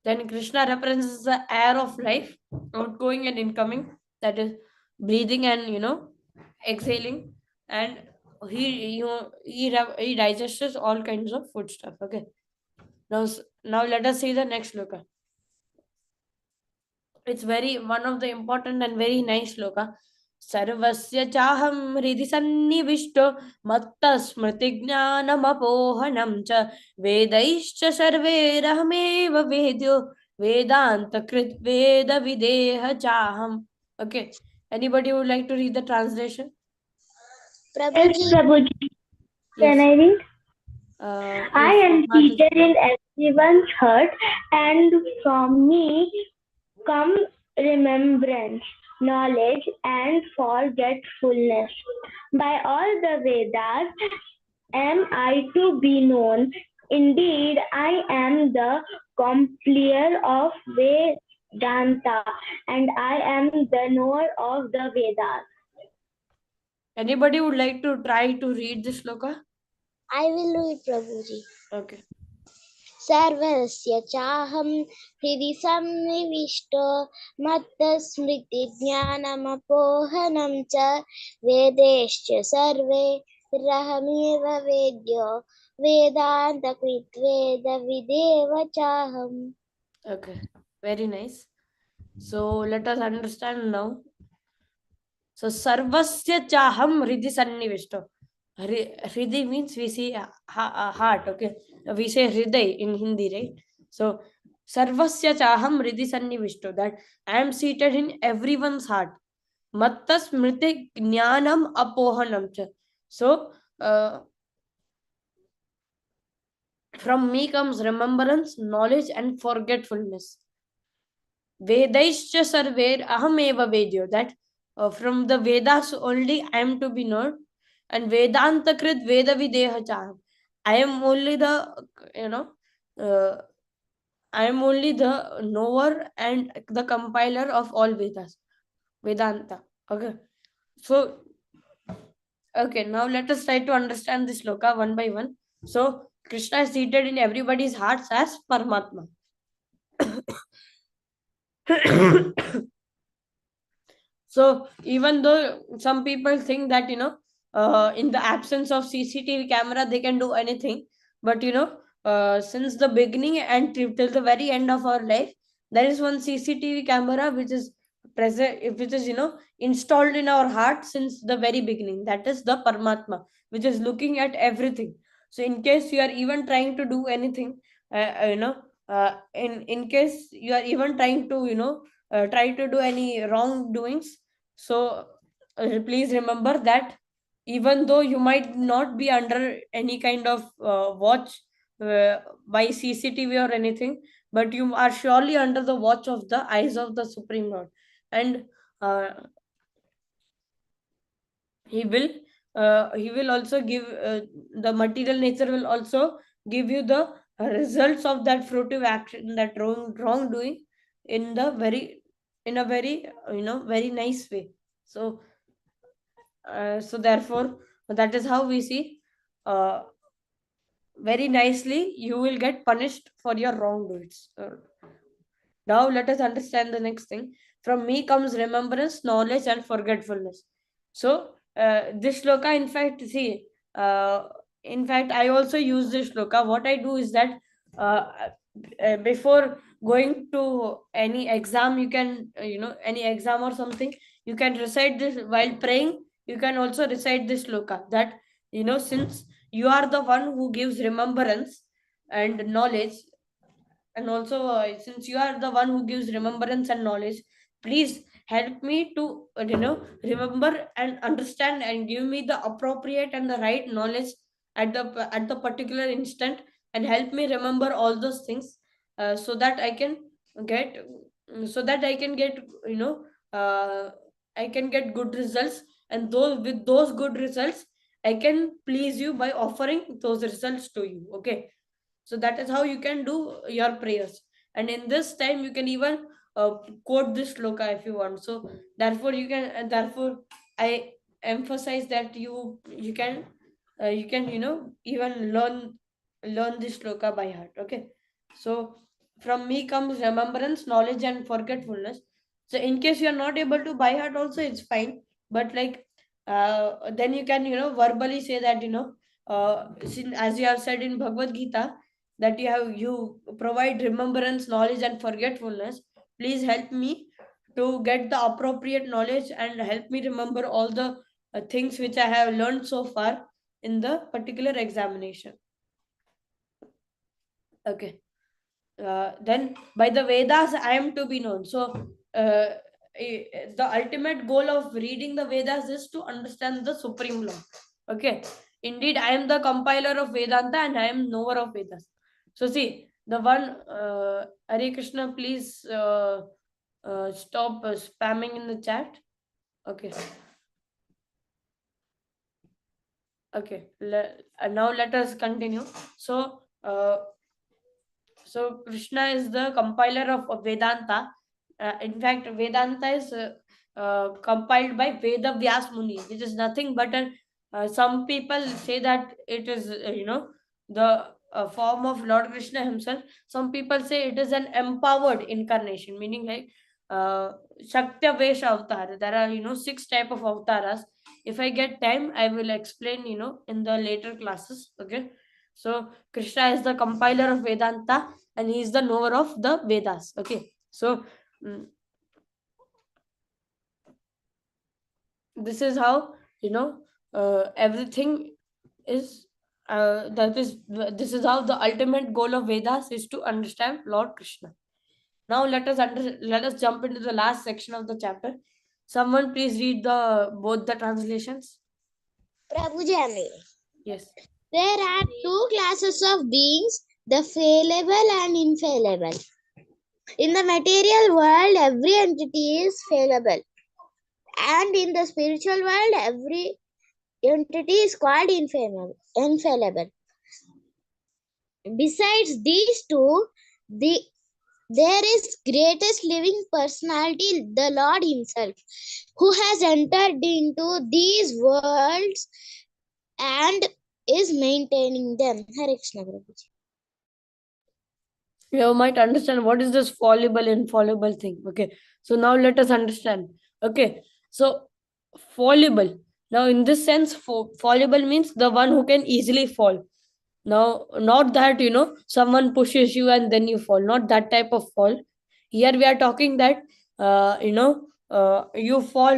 Then Krishna represents the air of life, outgoing and incoming, that is breathing and exhaling, and he digests all kinds of food stuff. Okay. Now let us see the next sloka. It's very one of the important and very nice sloka. सर्वस्य चाहं हृदि सन्निविष्टो मत्तस्मृतिज्ञानमपोहनं च वेदैश्च सर्वैरहमेव वेद्यो वेदान्तकृत् वेदविदेह चाहम्. Okay, anybody would like to read the translation? Yes, Prabhuji, Prabhuji. Can Yes. I read? I If am Math is seated in everyone's heart, and from me come remembrance, knowledge, and forgetfulness. By all the Vedas am I to be known. Indeed, I am the compiler of Vedanta, and I am the knower of the Vedas. anybody would like to try to read this sloka? I will read Prabhuji. Okay. सर्वस्य चाहं हृदि सन्निविष्टो मत्तस्मृतिज्ञानमपोहनं च वेदैश्च सर्वैरहमेव वेद्यो वेदान्तकृत् वेदविदेव चाहम्. Okay, very nice. So let us understand now. So sarvasya chaham hridhi sannivishto. Hridhi means we see heart. Okay, we say hriday in Hindi, right? So sarvasya chaham hridhi sannivishto, that I am seated in everyone's heart. Matta smriti jnanam apohanam cha. So from me comes remembrance, knowledge, and forgetfulness. Vedaischa sarver ahameva vedyo, that from the Vedas only I am to be known, and Vedanta krit Veda videha chaham. I am only the, you know, uh, I am only the knower and the compiler of all Vedas, Vedanta. Okay, so okay, now let us try to understand this sloka one by one. So Krishna is seated in everybody's hearts as Paramatma. So even though some people think that, in the absence of CCTV camera they can do anything, but since the beginning and till the very end of our life, there is one CCTV camera which is present, which is installed in our heart since the very beginning. That is the Paramatma, which is looking at everything. So in case you are even trying to do anything, in case you are even trying to try to do any wrongdoings, so please remember that even though you might not be under any kind of watch uh, by CCTV or anything, but you are surely under the watch of the eyes of the Supreme Lord, and uh, he will also give, the material nature will also give you the results of that fruitive action, that wrongdoing, in the very, in a very very nice way. So so therefore that is how we see, uh, very nicely you will get punished for your wrongdoings. Now let us understand the next thing. From me comes remembrance, knowledge, and forgetfulness. So this shloka, in fact, see, in fact, I also use this shloka. What I do is that, uh, before going to any exam, you can, any exam or something, you can recite this while praying. You can also recite this shloka. That, since you are the one who gives remembrance and knowledge, and also since you are the one who gives remembrance and knowledge, please help me to remember and understand and give me the appropriate and the right knowledge at the particular instant, and help me remember all those things, so that I can get, so that I can get, you know uh, I can get good results, and those, with those good results, I can please you by offering those results to you. Okay, so that is how you can do your prayers, and in this time you can even quote this shloka if you want. So therefore you can, therefore I emphasize that you can even learn this shloka by heart. Okay, so from me comes remembrance, knowledge, and forgetfulness. So in case you are not able to by heart also, it's fine, but like, then you can verbally say that, as you have said in Bhagavad Gita, that you provide remembrance, knowledge, and forgetfulness. Please help me to get the appropriate knowledge and help me remember all the things which I have learned so far in the particular examination. Okay. Then by the Vedas, I am to be known. So, the ultimate goal of reading the Vedas is to understand the supreme law. Okay. Indeed, I am the compiler of Vedanta and I am knower of Vedas. So, see, the one, Hare Krishna, please stop spamming in the chat. Okay. Okay. Now let us continue. So, so Krishna is the compiler of Vedanta. In fact, Vedanta is compiled by Veda Vyas Muni, which is nothing but some people say that it is the form of Lord Krishna himself. Some people say it is an empowered incarnation, meaning like Shaktya Vesha avatar. There are 6 type of avatars. If I get time, I will explain in the later classes. Okay. So Krishna is the compiler of Vedanta and he is the knower of the Vedas. Okay. So this is how everything is. This is how the ultimate goal of Vedas is to understand Lord Krishna. Now let us jump into the last section of the chapter. Someone please read both the translations. Prabhuji, I'm reading. Yes. There are 2 classes of beings, the fallible and infallible. In the material world, every entity is fallible. And in the spiritual world, every entity is called infallible. Besides these two, there is greatest living personality, the Lord himself, who has entered into these worlds and is maintaining them. Hare Krishna Prabhuji. You might understand what is this fallible, infallible thing. Okay. So now let us understand. Okay. So fallible. Now in this sense, fallible means the one who can easily fall. Now, not that someone pushes you and then you fall. Not that type of fall. Here we are talking that you fall.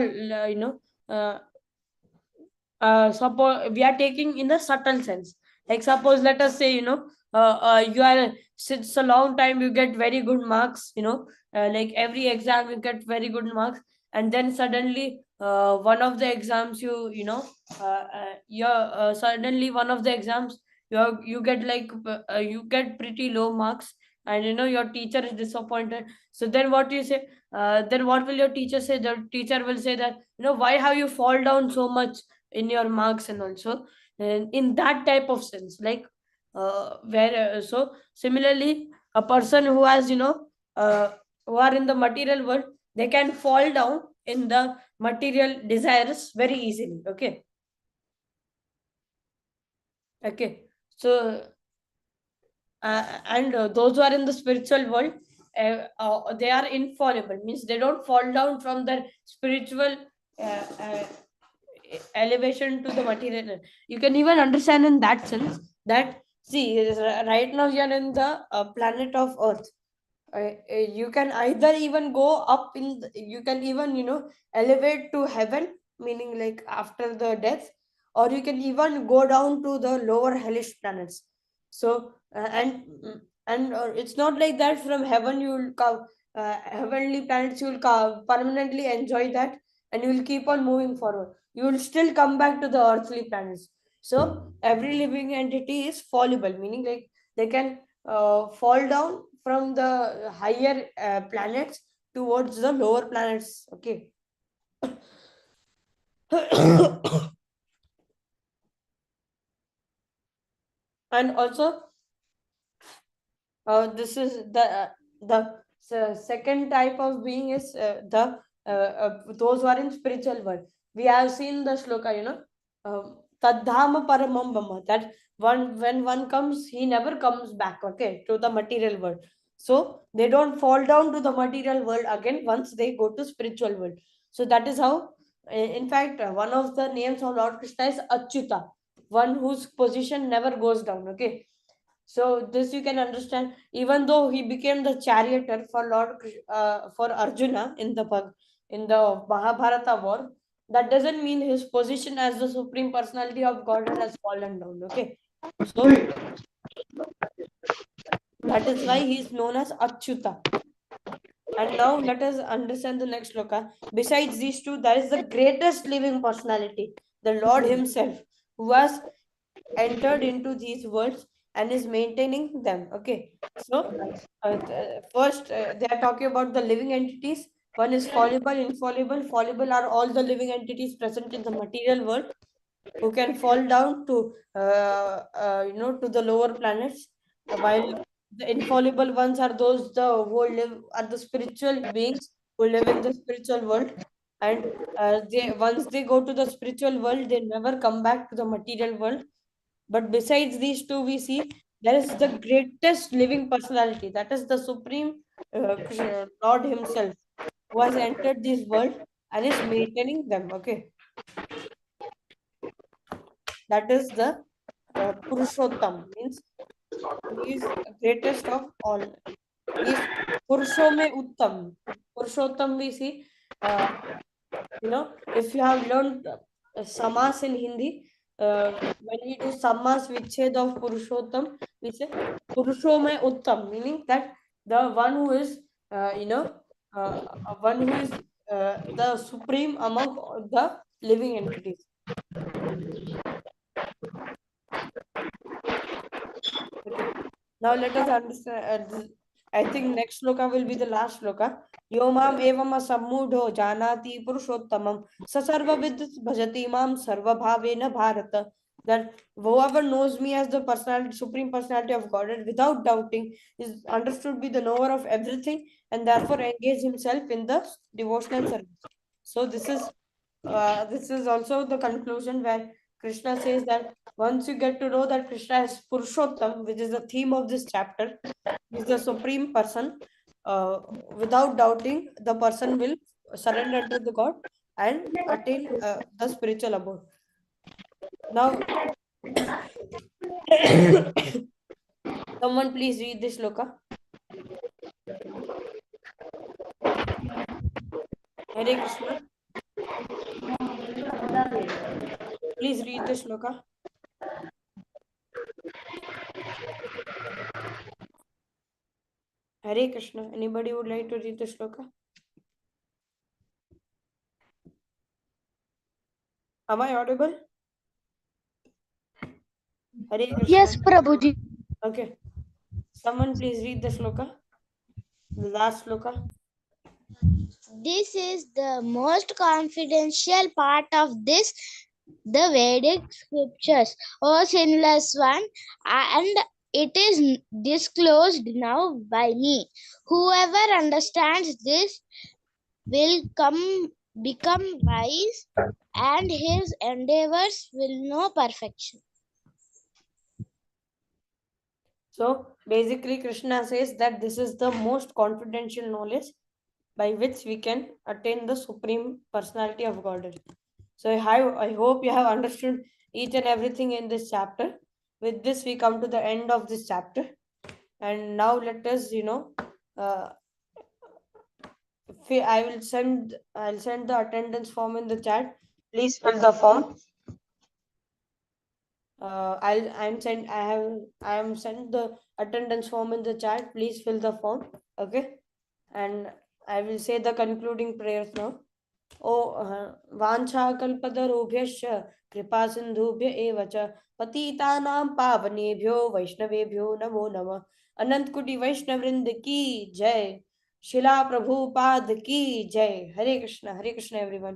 Suppose we are taking in a subtle sense. Like suppose let us say you are since a long time you get very good marks. Like every exam you get very good marks, and then suddenly one of the exams suddenly one of the exams you get like you get pretty low marks, and your teacher is disappointed. So then what you say? Then what will your teacher say? The teacher will say that why have you fall down so much in your marks, and also in that type of sense, like where so similarly a person who has who are in the material world, they can fall down in the material desires very easily. Okay. So and those who are in the spiritual world, they are infallible, means they don't fall down from their spiritual uh, uh, elevation to the material. You can even understand in that sense that see right now you are in the planet of earth. You can either even go up you can even elevate to heaven, meaning like after the death, or you can even go down to the lower hellish planets. So it's not like that from heaven you will come heavenly planets you will permanently enjoy that, and you will keep on moving forward. You will still come back to the earthly planets. So every living entity is fallible, meaning like they can fall down from the higher planets towards the lower planets. Okay. And also this is the second type of being is the those who are in spiritual world. We have seen the shloka, tadhama paramam brahma, that when one comes, he never comes back, okay, to the material world. So they don't fall down to the material world again once they go to spiritual world. So that is how in fact one of the names of Lord Krishna is Achyuta, one whose position never goes down. Okay. So this you can understand. Even though he became the charioteer for for Arjuna in the Mahabharata war, that doesn't mean his position as the supreme personality of Godhead has fallen down. Okay, so that is why he is known as Achyuta. And now let us understand the next sloka. Besides these two, there is the greatest living personality, the Lord Himself, who has entered into these worlds and is maintaining them. Okay, so first they are talking about the living entities. One is fallible, infallible. Fallible are all the living entities present in the material world who can fall down to to the lower planets, while the infallible ones are those who live are the spiritual beings who live in the spiritual world, and they once they go to the spiritual world they never come back to the material world. But besides these two, we see there is the greatest living personality, that is the supreme Lord Himself, who has entered this world and is maintaining them. Okay, that is the Purushottam, means he is greatest of all. He is Purusho mein Uttam. Purushottam we see, uh, if you have learned Samas in Hindi, when we do Samas Vichhed of Purushottam, we say Purusho mein Uttam, meaning that the one who is, one who is the supreme among all the living entities. Okay. Now let us understand. I think next sloka will be the last sloka. Yomam evam asammudho janati purushottamam sasarvavid bhajati mam sarvabhavena bharata. That whoever knows me as the personality, supreme personality of Godhead without doubting is understood to be the knower of everything and therefore engage himself in the devotional service. So this is also the conclusion where Krishna says that once you get to know that Krishna is Purushottam, which is the theme of this chapter, is the supreme person, without doubting, the person will surrender to the God and attain the spiritual abode. Now, someone please read this sloka. Hare Krishna. Please read this sloka. Hare Krishna. Anybody would like to read the sloka? Am I audible? Hare Krishna. Yes, Prabhuji. Okay. Someone please read the sloka. The last sloka. This is the most confidential part of this, the Vedic scriptures. O sinless one, and it is disclosed now by me. Whoever understands this will become wise, and his endeavors will know perfection. So basically, Krishna says that this is the most confidential knowledge by which we can attain the supreme personality of Godhead. So I hope you have understood each and everything in this chapter. With this, we come to the end of this chapter. And now let us, I'll send the attendance form in the chat. Please fill the form. I am sent the attendance form in the chat. Please fill the form. Okay, and I will say the concluding prayers now. वाञ्छा कल्पतरुभ्यश्च कृपा सिन्धुभ्य एव च पतितानां पावनेभ्यो वैष्णवेभ्यो नमो नमः। अनंत कोटि वैष्णव वृंद की जय। शिला प्रभुपाद की जय। हरे कृष्ण एवरीवन।